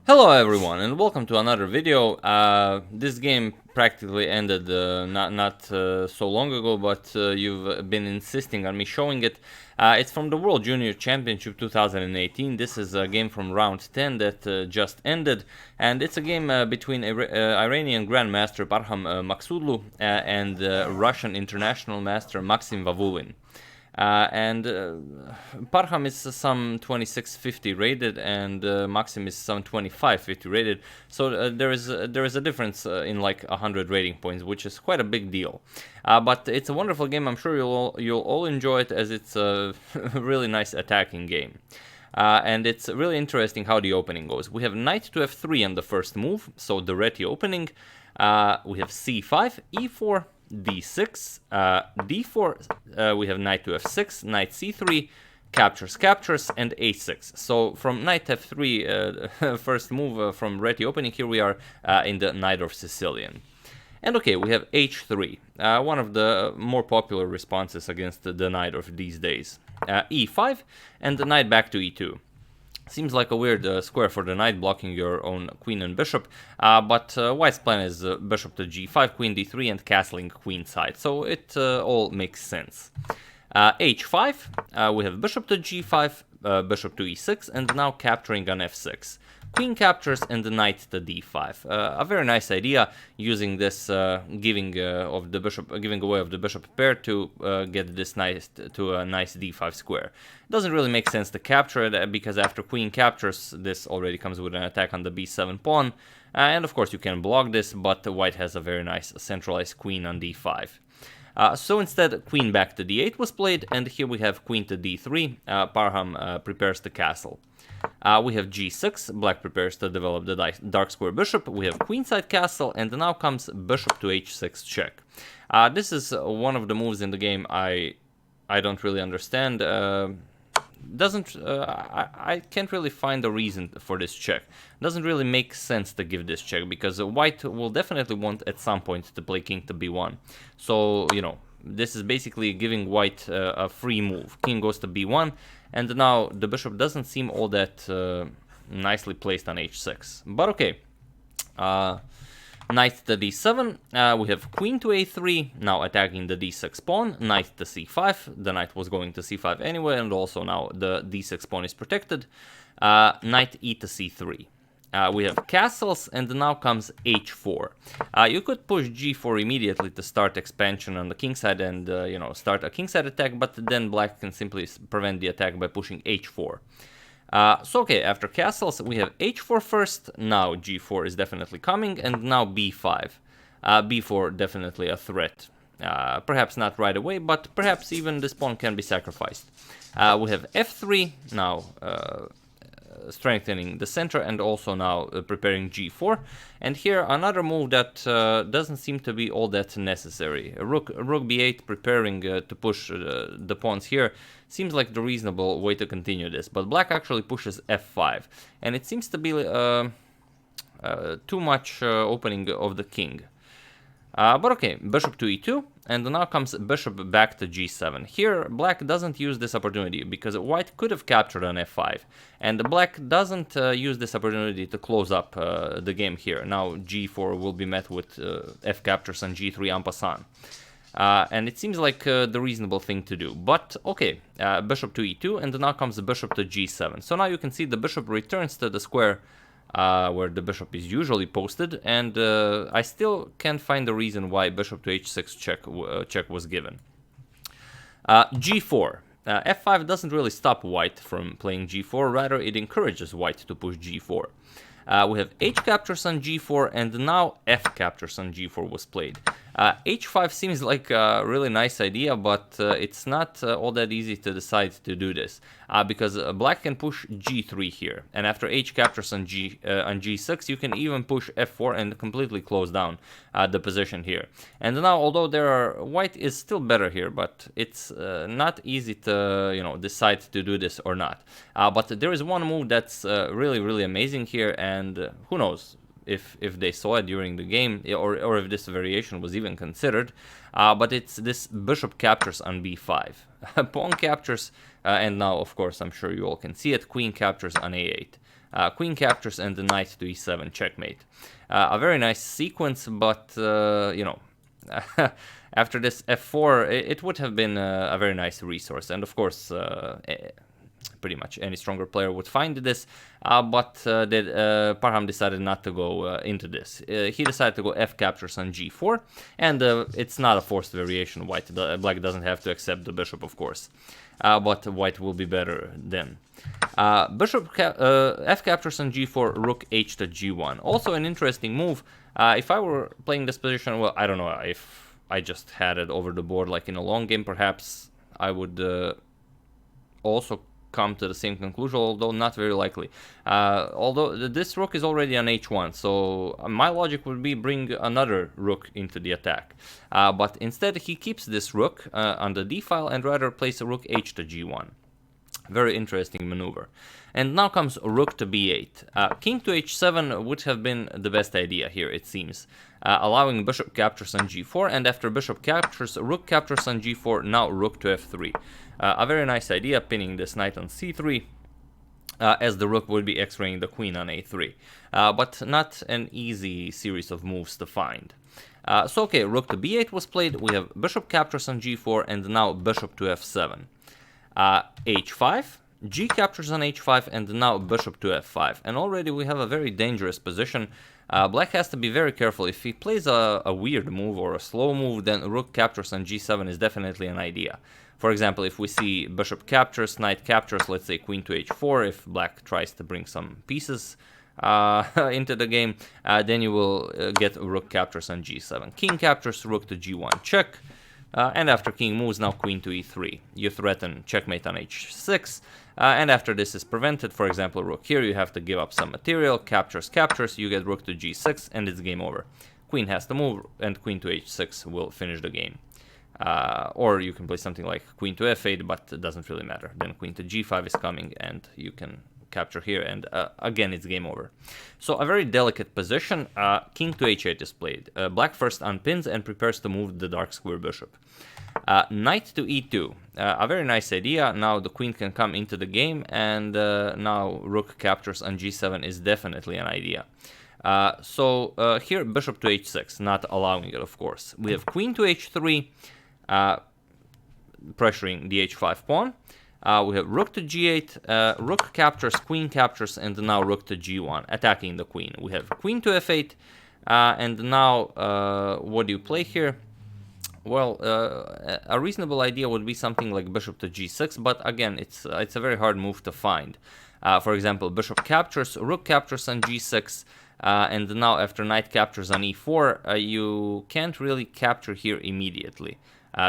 Hello everyone and welcome to another video. This game practically ended not so long ago, but you've been insisting on me showing it. It's from the World Junior Championship 2018. This is a game from round 10 that just ended, and it's a game between Iranian Grandmaster Parham Maghsoodloo and Russian International Master Maksim Vavulin. Parham is some 2650 rated, and Maksim is some 2550 rated. So there is a difference in like 100 rating points, which is quite a big deal. But it's a wonderful game. I'm sure you'll all enjoy it, as it's a really nice attacking game. And it's really interesting how the opening goes. We have knight to f3 on the first move, so the ready opening. We have c5, e4, d6, d4, we have knight to f6, knight c3, captures, and a6. So from knight f3, first move from ready opening, here we are in the Najdorf Sicilian. And okay, we have h3, one of the more popular responses against the Najdorf these days. e5, and the knight back to e2. Seems like a weird square for the knight, blocking your own queen and bishop, but White's plan is bishop to g5, queen d3, and castling queenside, so it all makes sense. h5, we have bishop to g5, bishop to e6, and now capturing on f6. Queen captures and the knight to d5. A very nice idea, using this giving away of the bishop pair to get this knight to a nice d5 square. Doesn't really make sense to capture it, because after queen captures, this already comes with an attack on the b7 pawn, and of course you can block this, but White has a very nice centralized queen on d5. So instead, queen back to d8 was played, and here we have queen to d3. Parham prepares the castle. We have g6, black prepares to develop the dark square bishop. We have queenside castle, and now comes bishop to h6 check. This is one of the moves in the game I don't really understand. I can't really find a reason for this check. Doesn't really make sense to give this check, because White will definitely want at some point to play king to b1. So, you know, this is basically giving White a free move. King goes to b1, and now the bishop doesn't seem all that nicely placed on h6. But okay. Knight to d7, we have queen to a3, now attacking the d6 pawn, knight to c5, the knight was going to c5 anyway, and also now the d6 pawn is protected, knight e to c3. We have castles, and now comes h4. You could push g4 immediately to start expansion on the king side and, you know, start a kingside attack, but then black can simply prevent the attack by pushing h4. So okay, after castles we have h4 first, now g4 is definitely coming, and now b5. b4 definitely a threat. Perhaps not right away, but perhaps even this pawn can be sacrificed. We have f3, now strengthening the center, and also now preparing g4. And here another move that doesn't seem to be all that necessary. Rook b8 preparing to push the pawns here seems like the reasonable way to continue this, but black actually pushes f5, and it seems to be too much opening of the king. But okay, bishop to e2, and now comes bishop back to g7. Here, black doesn't use this opportunity, because White could have captured on f5, and black doesn't use this opportunity to close up the game here. Now g4 will be met with f captures on g3 en passant. And it seems like the reasonable thing to do. But okay, bishop to e2, and now comes the bishop to g7. So now you can see the bishop returns to the square where the bishop is usually posted, and I still can't find the reason why bishop to h6 check was given. g4. f5 doesn't really stop White from playing g4, rather it encourages White to push g4. We have h captures on g4, and now f captures on g4 was played. h5 seems like a really nice idea, but it's not all that easy to decide to do this, because black can push g3 here, and after h captures on g6, you can even push f4 and completely close down the position here. And now, although White is still better here, but it's not easy to, you know, decide to do this or not. But there is one move that's really amazing here, and who knows if they saw it during the game, or if this variation was even considered, but it's this bishop captures on b5. Pawn captures, and now of course I'm sure you all can see it, queen captures on a8. queen captures, and the knight to e7 checkmate. A very nice sequence, but you know, after this f4, it would have been a very nice resource, and of course, pretty much any stronger player would find this, but Parham decided not to go into this. He decided to go f captures on g4, and it's not a forced variation. Black doesn't have to accept the bishop, of course, but white will be better then. F captures on g4, rook h to g1. Also an interesting move. If I were playing this position, well, I don't know, if I just had it over the board like in a long game, perhaps I would also come to the same conclusion, although not very likely. Although this rook is already on h1, so my logic would be bring another rook into the attack. But instead he keeps this rook on the d file and rather plays a rook h to g1. Very interesting maneuver. And now comes rook to b8. King to h7 would have been the best idea here, it seems. Allowing bishop captures on g4, and after bishop captures, rook captures on g4, now rook to f3. A very nice idea, pinning this knight on c3, as the rook would be x-raying the queen on a3. But not an easy series of moves to find. So okay, rook to b8 was played, we have bishop captures on g4, and now bishop to f7. h5, g captures on h5, and now bishop to f5. And already we have a very dangerous position. Black has to be very careful. If he plays a weird move or a slow move, then rook captures on g7 is definitely an idea. For example, if we see bishop captures, knight captures, let's say queen to h4, if black tries to bring some pieces into the game, then you will get rook captures on g7. King captures, rook to g1, check. And after king moves, now queen to e3. You threaten checkmate on h6, and after this is prevented, for example, rook here, you have to give up some material, captures, you get rook to g6, and it's game over. Queen has to move, and queen to h6 will finish the game. Or you can play something like queen to f8, but it doesn't really matter. Then queen to g5 is coming, and you can capture here, and again it's game over. So a very delicate position. King to h8 is played. Black first unpins and prepares to move the dark square bishop. Knight to e2, a very nice idea. Now the queen can come into the game, and now rook captures on g7 is definitely an idea. So here bishop to h6, not allowing it, of course. We have queen to h3, pressuring the h5 pawn. We have rook to g8, rook captures, queen captures, and now rook to g1, attacking the queen. We have queen to f8, and now what do you play here? Well, a reasonable idea would be something like bishop to g6, but again, it's a very hard move to find. For example, bishop captures, rook captures on g6, and now after knight captures on e4, you can't really capture here immediately.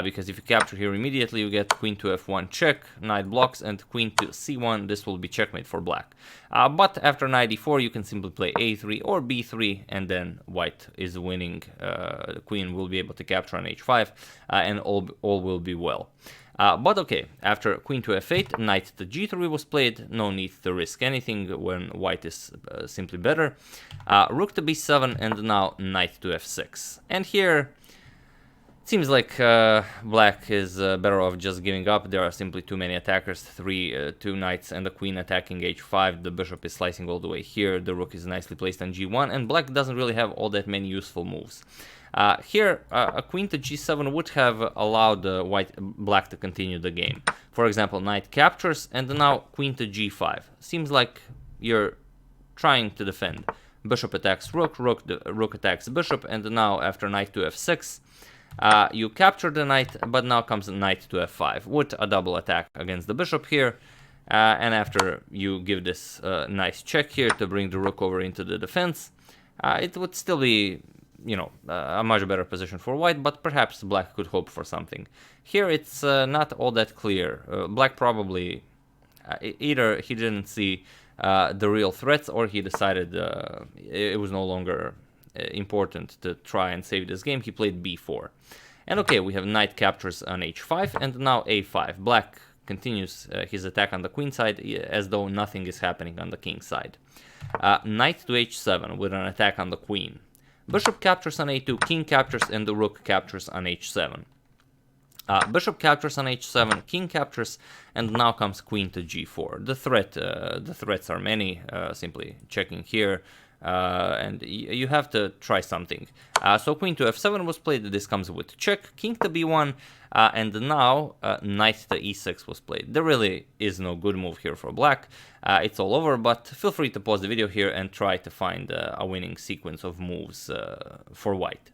Because if you capture here immediately, you get queen to f1 check, knight blocks, and queen to c1, this will be checkmate for black. But after knight e4, you can simply play a3 or b3, and then white is winning. The queen will be able to capture on h5, and all will be well. But okay, after queen to f8, knight to g3 was played. No need to risk anything when white is simply better. Rook to b7, and now knight to f6. And here seems like black is better off just giving up. There are simply too many attackers, two knights and the queen attacking h5. The bishop is slicing all the way here. The rook is nicely placed on g1, and black doesn't really have all that many useful moves. Here, a queen to g7 would have allowed black to continue the game. For example, knight captures, and now queen to g5. Seems like you're trying to defend. Bishop attacks rook, rook attacks bishop, and now after knight to f6, you capture the knight, but now comes knight to f5 with a double attack against the bishop here. And after you give this nice check here to bring the rook over into the defense, it would still be, you know, a much better position for white, but perhaps black could hope for something. Here it's not all that clear. Black probably either he didn't see the real threats, or he decided it was no longer important to try and save this game. He played b4. And okay, we have knight captures on h5, and now a5. Black continues his attack on the queen side as though nothing is happening on the king side. Knight to h7 with an attack on the queen. Bishop captures on a2, king captures, and the rook captures on h7. Bishop captures on h7, king captures, and now comes queen to g4. The threats are many. Simply checking here, and you have to try something. So queen to f7 was played. This comes with check, king to b1, and now knight to e6 was played. There really is no good move here for black. It's all over, but feel free to pause the video here and try to find a winning sequence of moves for white.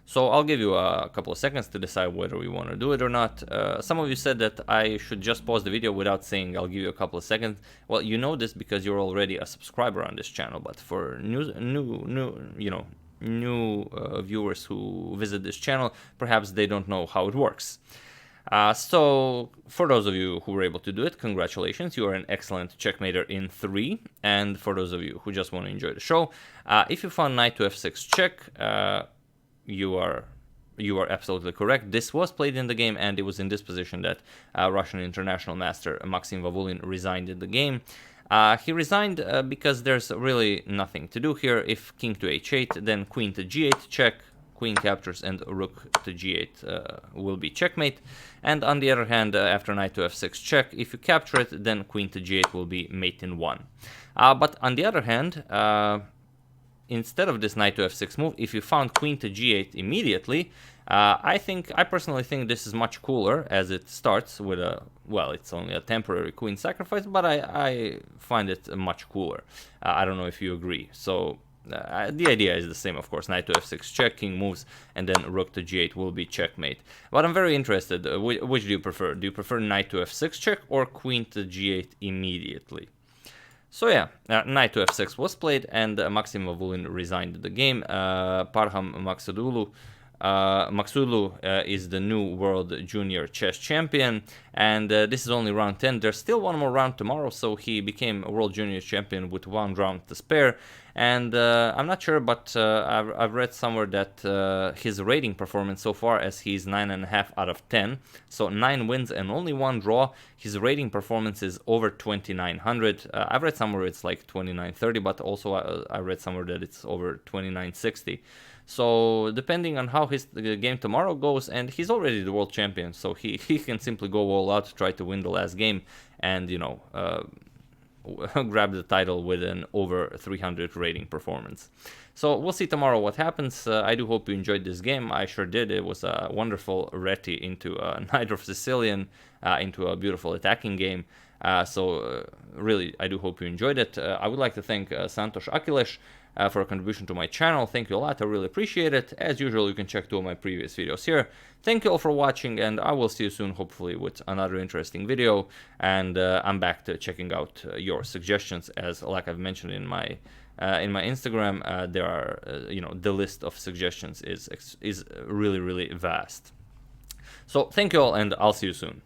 So I'll give you a couple of seconds to decide whether we want to do it or not. Some of you said that I should just pause the video without saying I'll give you a couple of seconds. Well, you know this because you're already a subscriber on this channel, but for new viewers who visit this channel, perhaps they don't know how it works. So for those of you who were able to do it, congratulations, you are an excellent checkmater in 3. And for those of you who just want to enjoy the show, if you found knight to f6 check, you are absolutely correct. This was played in the game, and it was in this position that Russian international master Maksim Vavulin resigned in the game. He resigned because there's really nothing to do here. If king to h8, then queen to g8 check, queen captures, and rook to g8 will be checkmate. And on the other hand, after knight to f6 check, if you capture it, then queen to g8 will be mate in 1. But on the other hand, instead of this knight to f6 move, if you found queen to g8 immediately, I personally think this is much cooler, as it starts with a, well, it's only a temporary queen sacrifice, but I find it much cooler. I don't know if you agree. So the idea is the same, of course. Knight to f6 check, king moves, and then rook to g8 will be checkmate. But I'm very interested, which do you prefer? Do you prefer knight to f6 check or queen to g8 immediately? So yeah, knight to f6 was played, and Maksim Vavulin resigned the game. Parham Maghsoodloo is the new world junior chess champion, and this is only round 10. There's still one more round tomorrow, so he became a world junior champion with one round to spare. And I'm not sure, but I've read somewhere that his rating performance so far, as he's 9.5 out of 10, so 9 wins and only 1 draw, his rating performance is over 2900. I've read somewhere it's like 2930, but also I read somewhere that it's over 2960. So depending on how his game tomorrow goes, and he's already the world champion, so he can simply go all out to try to win the last game and, you know, grab the title with an over 300 rating performance. So we'll see tomorrow what happens. I do hope you enjoyed this game. I sure did. It was a wonderful reti into a Najdorf Sicilian, into a beautiful attacking game. Really, I do hope you enjoyed it. I would like to thank Santosh Akilesh for a contribution to my channel. Thank you a lot. I really appreciate it. As usual, you can check 2 of my previous videos here. Thank you all for watching, and I will see you soon, hopefully with another interesting video. And I'm back to checking out your suggestions, as like I've mentioned in my Instagram, there are the list of suggestions is really vast. So thank you all, and I'll see you soon.